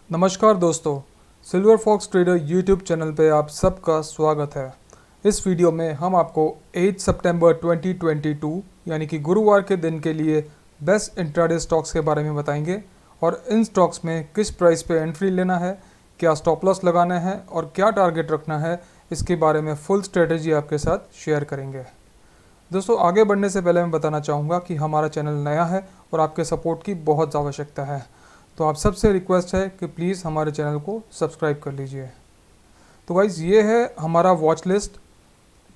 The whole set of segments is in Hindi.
नमस्कार दोस्तों, Silver Fox Trader YouTube channel पे आप सबका स्वागत है। इस वीडियो में हम आपको 8 सितंबर 2022 यानी कि गुरुवार के दिन के लिए बेस्ट इंट्राडे स्टॉक्स के बारे में बताएंगे और इन स्टॉक्स में किस प्राइस पे एंट्री लेना है, क्या स्टॉप लॉस लगाना है और क्या टारगेट रखना है, इसके बारे में फुल स्ट्रेटेजी आपके साथ शेयर करेंगे। दोस्तों, आगे बढ़ने से पहले मैं बताना चाहूँगा कि हमारा चैनल नया है और आपके सपोर्ट की बहुत आवश्यकता है, तो आप सबसे रिक्वेस्ट है कि प्लीज़ हमारे चैनल को सब्सक्राइब कर लीजिए। तो गाइज़, ये है हमारा वॉच लिस्ट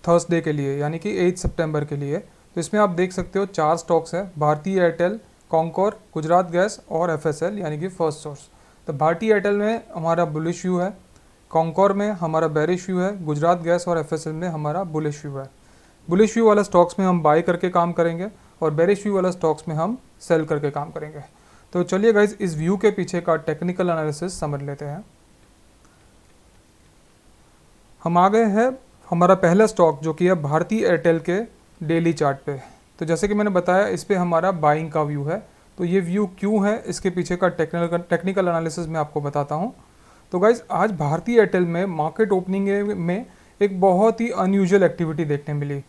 थर्सडे के लिए यानी कि 8 सितंबर के लिए। तो इसमें आप देख सकते हो 4 स्टॉक्स हैं: भारतीय एयरटेल, कॉन्कोर, गुजरात गैस और एफएसएल यानी कि फर्स्ट सोर्स। तो भारतीय एयरटेल में हमारा बुलिश व्यू है, कॉन्कोर में हमारा बेरिश व्यू है, गुजरात गैस और एफएसएल में हमारा बुलिश व्यू है। बुलिश व्यू वाला स्टॉक्स में हम बाय करके काम करेंगे और बेरिश व्यू वाला स्टॉक्स में हम सेल करके काम करेंगे। तो चलिए गाइज, इस व्यू के पीछे का टेक्निकल एनालिसिस समझ लेते हैं। हम आ गए हैं हमारा पहला स्टॉक जो कि है भारतीय एयरटेल के डेली चार्ट पे। तो जैसे कि मैंने बताया, इस पे हमारा बाइंग का व्यू है। तो ये व्यू क्यों है, इसके पीछे का टेक्निकल एनालिसिस मैं आपको बताता हूँ। तो गाइज, आज भारतीय एयरटेल में मार्केट ओपनिंग में एक बहुत ही अनयूजुअल एक्टिविटी देखने मिली।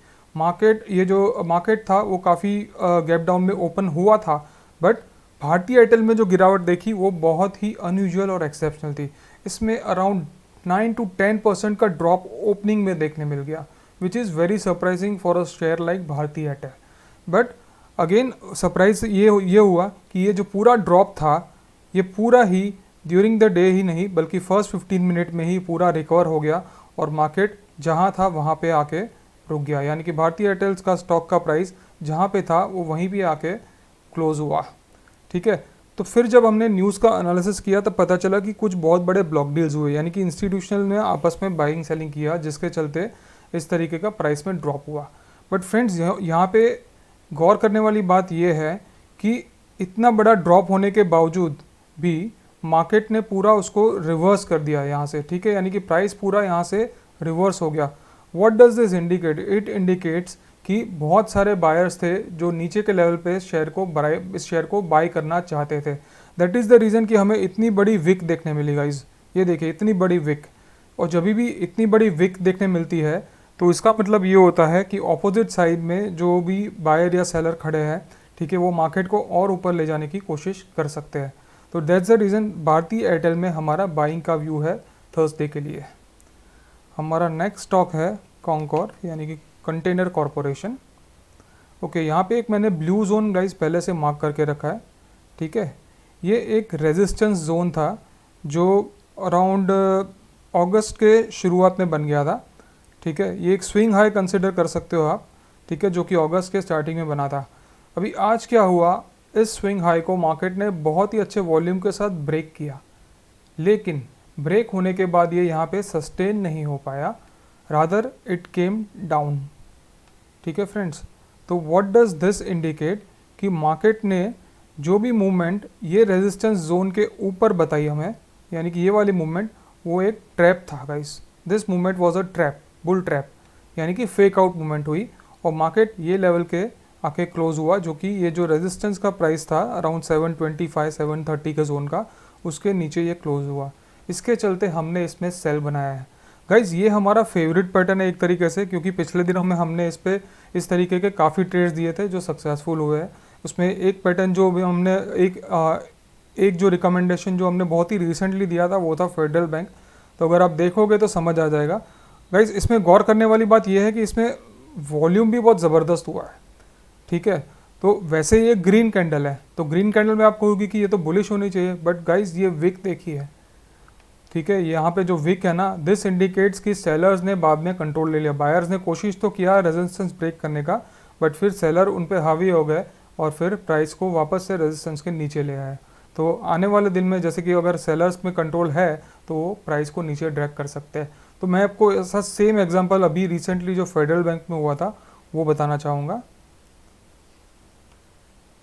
ये जो मार्केट था वो काफ़ी गैप डाउन में ओपन हुआ था, बट भारतीय एयरटेल में जो गिरावट देखी वो बहुत ही अनयूजुअल और एक्सेप्शनल थी। इसमें अराउंड 9 to 10% का ड्रॉप ओपनिंग में देखने मिल गया, which is very surprising for a share like भारतीय एयरटेल। बट अगेन सरप्राइज ये हुआ कि ये जो पूरा ड्रॉप था ये पूरा ही ड्यूरिंग द डे ही नहीं बल्कि फर्स्ट 15 मिनट में ही पूरा रिकवर हो गया और मार्केट जहाँ था वहाँ पे आके रुक गया। यानी कि भारतीय एयरटेल का स्टॉक का प्राइस जहाँ पे था वो वहीं पे आके क्लोज हुआ। ठीक है, तो फिर जब हमने न्यूज़ का एनालिसिस किया तब पता चला कि कुछ बहुत बड़े ब्लॉक डील्स हुए, यानी कि इंस्टीट्यूशनल ने आपस में बाइंग सेलिंग किया, जिसके चलते इस तरीके का प्राइस में ड्रॉप हुआ। बट फ्रेंड्स, यहाँ पे गौर करने वाली बात यह है कि इतना बड़ा ड्रॉप होने के बावजूद भी मार्केट ने पूरा उसको रिवर्स कर दिया यहाँ से। ठीक है, यानी कि प्राइस पूरा यहाँ से रिवर्स हो गया। What does this indicate? It indicates कि बहुत सारे बायर्स थे जो नीचे के लेवल पे इस शेयर को बाय करना चाहते थे। दैट इज़ द रीज़न कि हमें इतनी बड़ी विक देखने मिली गाइज। ये देखिए, इतनी बड़ी विक। और जब भी इतनी बड़ी विक देखने मिलती है तो इसका मतलब ये होता है कि ऑपोजिट साइड में जो भी बायर या सेलर खड़े हैं, ठीक है, वो मार्केट को और ऊपर ले जाने की कोशिश कर सकते हैं। तो दैट्स द रीज़न भारतीय एयरटेल में हमारा बाइंग का व्यू है थर्सडे के लिए। हमारा नेक्स्ट स्टॉक है कॉन्कोर यानी कि कंटेनर कॉरपोरेशन। ओके, यहाँ पे एक मैंने ब्लू जोन गाइस पहले से मार्क करके रखा है। ठीक है, ये एक रेजिस्टेंस जोन था जो अराउंड अगस्त के शुरुआत में बन गया था। ठीक है, ये एक स्विंग हाई कंसिडर कर सकते हो आप। ठीक है, जो कि अगस्त के स्टार्टिंग में बना था। अभी आज क्या हुआ, इस स्विंग हाई को मार्केट ने बहुत ही अच्छे वॉल्यूम के साथ ब्रेक किया, लेकिन ब्रेक होने के बाद ये यहाँ पे सस्टेन नहीं हो पाया, रादर इट केम डाउन। ठीक है फ्रेंड्स, तो व्हाट डज दिस इंडिकेट कि मार्केट ने जो भी मूवमेंट ये रेजिस्टेंस जोन के ऊपर बताई हमें, यानी कि ये वाली मूवमेंट वो एक ट्रैप था guys. This movement was a trap, bull trap, यानी कि फेक आउट मूवमेंट हुई और मार्केट ये लेवल के आके क्लोज हुआ, जो कि ये जो रेजिस्टेंस का प्राइस था अराउंड 725 730 के जोन का, उसके नीचे ये क्लोज हुआ। इसके चलते हमने इसमें सेल बनाया है गाइज। ये हमारा फेवरेट पैटर्न है एक तरीके से, क्योंकि पिछले दिनों में हमने इस पे इस तरीके के काफ़ी ट्रेड्स दिए थे जो सक्सेसफुल हुए हैं। उसमें एक पैटर्न जो भी हमने एक जो रिकमेंडेशन जो हमने बहुत ही रिसेंटली दिया था वो था फेडरल बैंक। तो अगर आप देखोगे तो समझ आ जाएगा गाइज। इसमें गौर करने वाली बात यह है कि इसमें वॉल्यूम भी बहुत ज़बरदस्त हुआ है। ठीक है, तो वैसे ये ग्रीन कैंडल है, तो ग्रीन कैंडल में आप कहोगे कि ये तो बुलिश होनी चाहिए, बट गाइज ये विक देखी है। ठीक है, यहाँ पे जो विक है ना, दिस इंडिकेट्स कि सेलर्स ने बाद में कंट्रोल ले लिया। बायर्स ने कोशिश तो किया रेजिस्टेंस ब्रेक करने का, बट फिर सेलर उन पे हावी हो गए और फिर प्राइस को वापस से रेजिस्टेंस के नीचे ले आए। तो आने वाले दिन में जैसे कि अगर सेलर्स में कंट्रोल है तो वो प्राइस को नीचे ड्रैग कर सकते हैं। तो मैं आपको ऐसा सेम एग्जाम्पल अभी रिसेंटली जो फेडरल बैंक में हुआ था वो बताना चाहूँगा।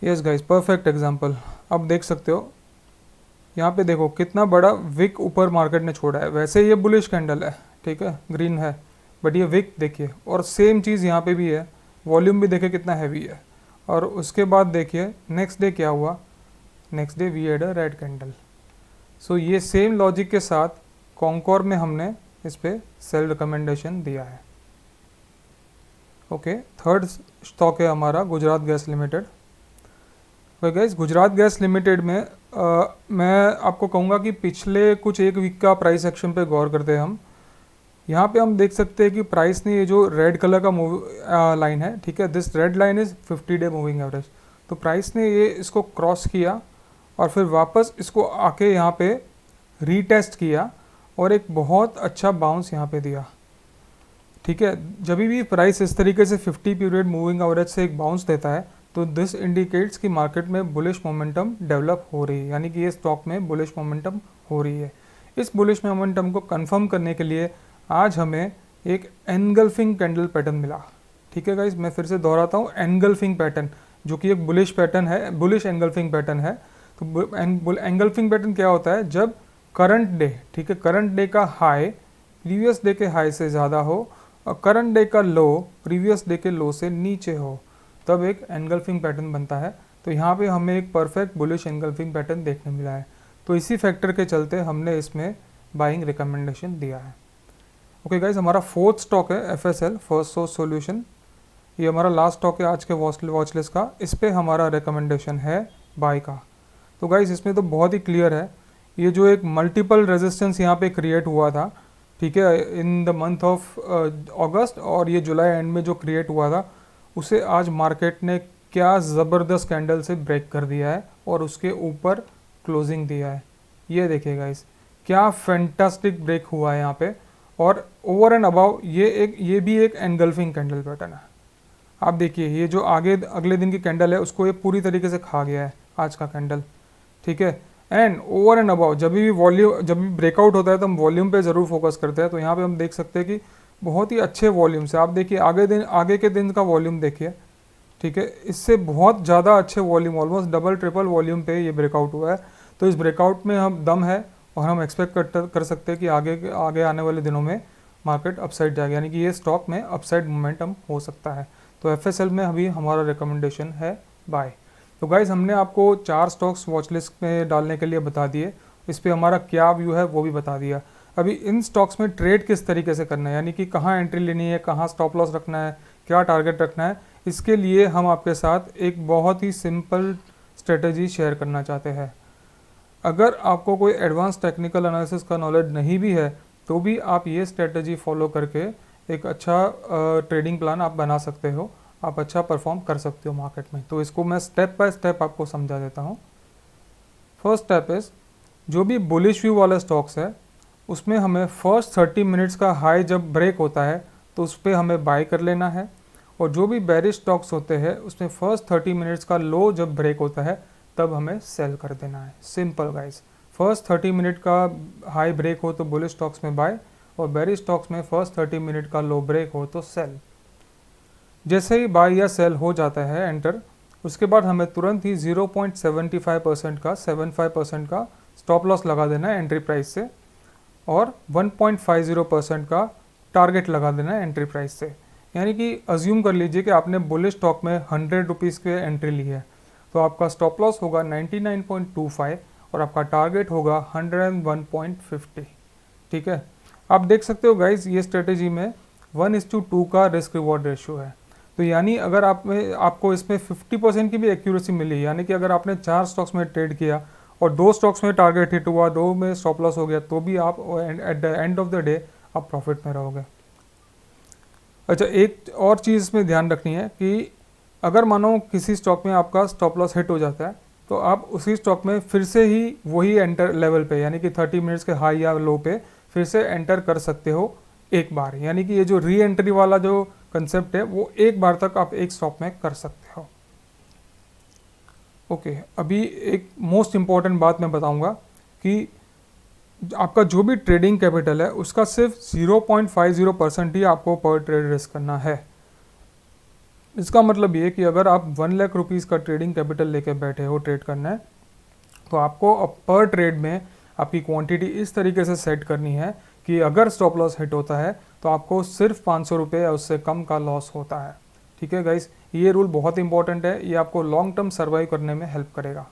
Yes guys, perfect example. अब देख सकते हो यहाँ पे, देखो कितना बड़ा विक ऊपर मार्केट ने छोड़ा है। वैसे ये बुलिश कैंडल है, ठीक है, ग्रीन है, बट ये विक देखिए, और सेम चीज़ यहाँ पे भी है। वॉल्यूम भी देखिए कितना हैवी है। और उसके बाद देखिए नेक्स्ट डे क्या हुआ। Next day we had a red candle. So ये सेम लॉजिक के साथ कॉन्कोर में हमने इस पे सेल रिकमेंडेशन दिया है। ओके, थर्ड स्टॉक है हमारा गुजरात गैस लिमिटेड। तो गाइस गुजरात गैस लिमिटेड में मैं आपको कहूँगा कि पिछले कुछ एक वीक का प्राइस एक्शन पे गौर करते हैं हम। यहाँ पे हम देख सकते हैं कि प्राइस ने ये जो रेड कलर का लाइन है, ठीक है, दिस रेड लाइन इज़ 50-डे मूविंग एवरेज। तो प्राइस ने ये इसको क्रॉस किया और फिर वापस इसको आके यहाँ पे रीटेस्ट किया और एक बहुत अच्छा बाउंस यहाँ पे दिया, ठीक है। जब भी प्राइस इस तरीके से 50 पीरियड मूविंग एवरेज से एक बाउंस देता है तो दिस इंडिकेट्स कि मार्केट में बुलिश मोमेंटम डेवलप हो रही है, यानी कि ये स्टॉक में बुलिश मोमेंटम हो रही है। इस बुलिश मोमेंटम को कंफर्म करने के लिए आज हमें एक एनगल्फिंग कैंडल पैटर्न मिला, ठीक है गाइस। मैं फिर से दोहराता हूँ, एनगल्फिंग पैटर्न, जो कि एक बुलिश पैटर्न है, बुलिश एनगल्फिंग पैटर्न है। तो एनगल्फिंग पैटर्न क्या होता है? जब करंट डे, ठीक है, करंट डे का हाई प्रीवियस डे के हाई से ज़्यादा हो और करंट डे का लो प्रीवियस डे के लो से नीचे हो, तब एक एनगल्फिंग पैटर्न बनता है। तो यहाँ पे हमें एक परफेक्ट बुलिश एनगल्फिंग पैटर्न देखने मिला है। तो इसी फैक्टर के चलते हमने इसमें बाइंग रिकमेंडेशन दिया है। ओके गाइज, हमारा फोर्थ स्टॉक है FSL, फर्स्ट सोर्स सॉल्यूशन। ये हमारा लास्ट स्टॉक है आज के वॉच लिस्ट का। इस पे हमारा रिकमेंडेशन है बाय का। तो गाइज इसमें तो बहुत ही क्लियर है, ये जो एक मल्टीपल रेजिस्टेंस यहाँ पे क्रिएट हुआ था, ठीक है, इन द मंथ ऑफ अगस्त और ये जुलाई एंड में जो क्रिएट हुआ था, उसे आज मार्केट ने क्या ज़बरदस्त कैंडल से ब्रेक कर दिया है और उसके ऊपर क्लोजिंग दिया है। ये देखिए गाइस, क्या फैंटास्टिक ब्रेक हुआ है यहाँ पे। और ओवर एंड अबाउ ये भी एक एनगल्फिंग कैंडल पैटर्न है। आप देखिए, ये जो आगे अगले दिन की कैंडल है उसको ये पूरी तरीके से खा गया है आज का कैंडल, ठीक है। एंड ओवर एंड अबाउ जब भी ब्रेकआउट होता है तो हम वॉल्यूम पे ज़रूर फोकस करते हैं। तो यहाँ पे हम देख सकते हैं कि बहुत ही अच्छे वॉल्यूम से, आप देखिए आगे के दिन का वॉल्यूम देखिए, ठीक है, इससे बहुत ज़्यादा अच्छे volume, almost double triple volume पे ये ब्रेकआउट हुआ है। तो इस ब्रेकआउट में हम दम है और हम एक्सपेक्ट कर सकते हैं कि आगे आने वाले दिनों में मार्केट अपसाइड जाएगा, यानी कि ये स्टॉक में अपसाइड मोमेंटम हो सकता है। तो FSL में अभी हमारा रिकमेंडेशन है बाय। तो गाइज़ हमने आपको 4 स्टॉक्स वॉच लिस्ट में डालने के लिए बता दिए, इस पर हमारा क्या व्यू है वो भी बता दिया। अभी इन स्टॉक्स में ट्रेड किस तरीके से करना है, यानी कि कहाँ एंट्री लेनी है, कहाँ स्टॉप लॉस रखना है, क्या टारगेट रखना है, इसके लिए हम आपके साथ एक बहुत ही सिंपल स्ट्रेटजी शेयर करना चाहते हैं। अगर आपको कोई एडवांस टेक्निकल एनालिसिस का नॉलेज नहीं भी है तो भी आप ये स्ट्रेटजी फॉलो करके एक अच्छा ट्रेडिंग प्लान आप बना सकते हो, आप अच्छा परफॉर्म कर सकते हो मार्केट में। तो इसको मैं स्टेप बाय स्टेप आपको समझा देता हूँ। फर्स्ट स्टेप इज़, जो भी बुलिश व्यू वाले स्टॉक्स है उसमें हमें फर्स्ट 30 मिनट्स का हाई जब ब्रेक होता है तो उस पर हमें बाय कर लेना है, और जो भी बेरिश स्टॉक्स होते हैं उसमें फर्स्ट 30 मिनट्स का लो जब ब्रेक होता है तब हमें सेल कर देना है। सिंपल गाइस, फर्स्ट 30 मिनट का हाई ब्रेक हो तो बुलिश स्टॉक्स में बाय, और बेरिश स्टॉक्स में फर्स्ट 30 मिनट का लो ब्रेक हो तो सेल। जैसे ही बाय या सेल हो जाता है एंटर, उसके बाद हमें तुरंत ही 0.75% का 75% का स्टॉप लॉस लगा देना है एंट्री प्राइस से, और 1.50% का टारगेट लगा देना है एंट्री प्राइस से। यानी कि अज्यूम कर लीजिए कि आपने बुलिश स्टॉक में 100 रुपीज़ के एंट्री ली है, तो आपका स्टॉप लॉस होगा 99.25 और आपका टारगेट होगा 101.50, ठीक है। आप देख सकते हो गाइज, ये स्ट्रेटेजी में 1:2 का रिस्क रिवॉर्ड रेशियो है। तो यानी अगर आपको इसमें 50% की भी एक्यूरेसी मिली, यानी कि अगर आपने 4 स्टॉक्स में ट्रेड किया और 2 स्टॉक्स में टारगेट हिट हुआ, 2 में स्टॉप लॉस हो गया, तो भी आप at the end of the day आप प्रॉफिट में रहोगे। अच्छा, एक और चीज़ इसमें ध्यान रखनी है कि अगर मानो किसी स्टॉक में आपका स्टॉप लॉस हिट हो जाता है तो आप उसी स्टॉक में फिर से ही वही एंटर लेवल पे, यानी कि 30 मिनट्स के हाई या लो पे फिर से एंटर कर सकते हो एक बार। यानी कि ये जो री एंट्री वाला जो कंसेप्ट है वो एक बार तक आप एक स्टॉक में कर सकते हो। ओके, अभी एक मोस्ट इम्पॉर्टेंट बात मैं बताऊंगा कि आपका जो भी ट्रेडिंग कैपिटल है उसका सिर्फ 0.50% ही आपको पर ट्रेड रिस्क करना है। इसका मतलब ये कि अगर आप 1 लाख रुपीज़ का ट्रेडिंग कैपिटल लेके बैठे हो ट्रेड करना है, तो आपको पर ट्रेड में आपकी क्वांटिटी इस तरीके से सेट करनी है कि अगर स्टॉप लॉस हिट होता है तो आपको सिर्फ 500 रुपये या उससे कम का लॉस होता है, ठीक है गाइस। ये रूल बहुत इंपॉर्टेंट है, ये आपको लॉन्ग टर्म सर्वाइव करने में हेल्प करेगा।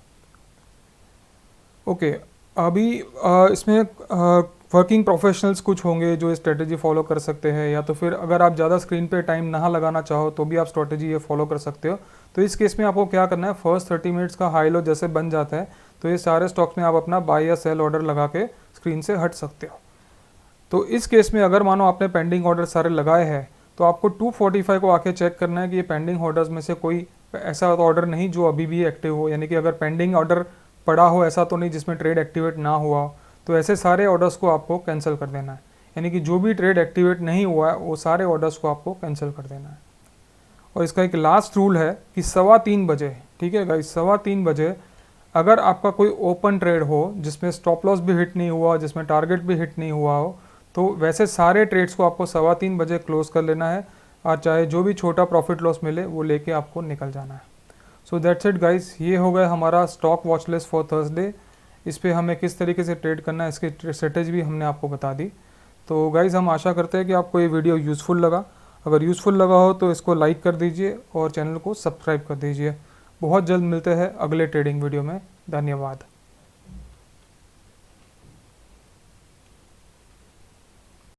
ओके, अभी इसमें वर्किंग प्रोफेशनल्स कुछ होंगे जो स्ट्रेटजी फॉलो कर सकते हैं, या तो फिर अगर आप ज़्यादा स्क्रीन पे टाइम ना लगाना चाहो तो भी आप स्ट्रेटजी ये फॉलो कर सकते हो। तो इस केस में आपको क्या करना है, फर्स्ट 30 मिनट्स का हाई लो जैसे बन जाता है तो ये सारे स्टॉक्स में आप अपना बाय या सेल ऑर्डर लगा के स्क्रीन से हट सकते हो। तो इस केस में अगर मानो आपने पेंडिंग ऑर्डर सारे लगाए हैं तो आपको 245 को आके चेक करना है कि ये पेंडिंग ऑर्डर्स में से कोई ऐसा ऑर्डर नहीं जो अभी भी एक्टिव हो, यानी कि अगर पेंडिंग ऑर्डर पड़ा हो ऐसा तो नहीं जिसमें ट्रेड एक्टिवेट ना हुआ हो, तो ऐसे सारे ऑर्डर्स को आपको कैंसिल कर देना है। यानी कि जो भी ट्रेड एक्टिवेट नहीं हुआ है वो सारे ऑर्डर्स को आपको कैंसिल कर देना है। और इसका एक लास्ट रूल है कि 3:15 बजे, ठीक है गाइस, 3:15 बजे अगर आपका कोई ओपन ट्रेड हो जिसमें स्टॉप लॉस भी हिट नहीं हुआ, जिसमें टारगेट भी हिट नहीं हुआ हो, तो वैसे सारे ट्रेड्स को आपको 3:15 बजे क्लोज कर लेना है, और चाहे जो भी छोटा प्रॉफिट लॉस मिले वो लेके आपको निकल जाना है। सो दैट्स इट गाइस, ये हो गया हमारा stock watch list for Thursday. इस पर हमें किस तरीके से ट्रेड करना है इसकी स्ट्रेटेजी भी हमने आपको बता दी। तो गाइस हम आशा करते हैं कि आपको ये वीडियो यूज़फुल लगा। अगर यूज़फुल लगा हो तो इसको लाइक कर दीजिए और चैनल को सब्सक्राइब कर दीजिए। बहुत जल्द मिलते हैं अगले ट्रेडिंग वीडियो में। धन्यवाद।